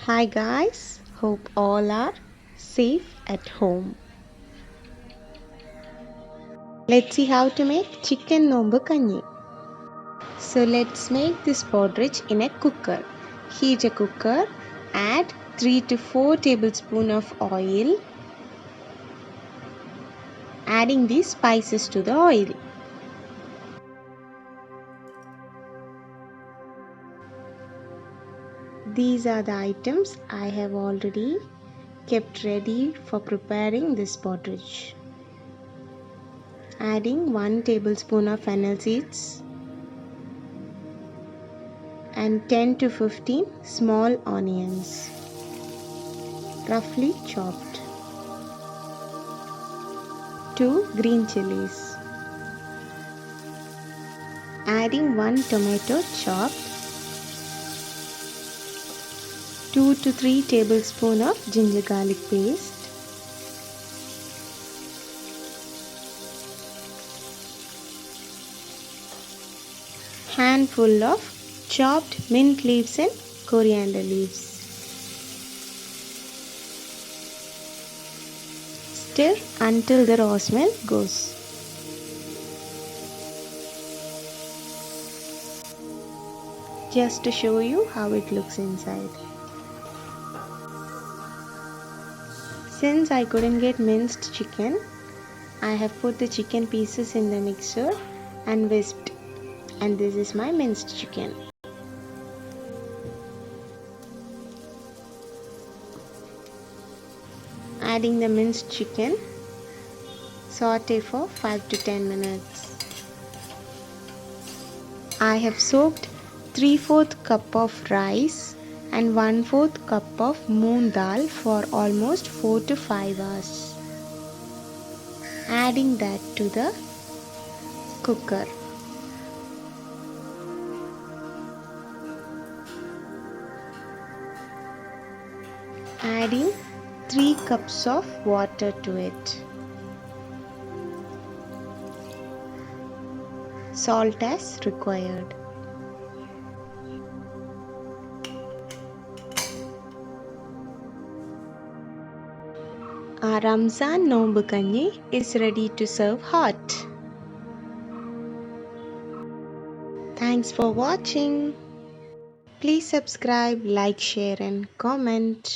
Hi guys, hope all are safe at home. Let's see how to make chicken Nombu Kanji. So let's make this porridge in a cooker. Heat a cooker, add 3 to 4 tablespoons of oil, adding the spices to the oil. These are the items I have already kept ready for preparing this porridge. Adding 1 tablespoon of fennel seeds and 10 to 15 small onions, roughly chopped. 2 green chilies. Adding 1 tomato chopped. 2 to 3 tablespoons of ginger garlic paste. Handful of chopped mint leaves and coriander leaves. Stir until the raw smell goes. Just to show you how it looks inside. Since I couldn't get minced chicken, I have put the chicken pieces in the mixer and whisked, and this is my minced chicken. Adding the minced chicken, saute for 5 to 10 minutes. I have soaked 3/4 cup of rice and 1/4 cup of Moong Dal for almost 4 to 5 hours. Adding that to the cooker. Adding 3 cups of water to it. Salt as required. Our Ramzan Nombu Kanji is ready to serve hot. Thanks for watching. Please subscribe, like, share and comment.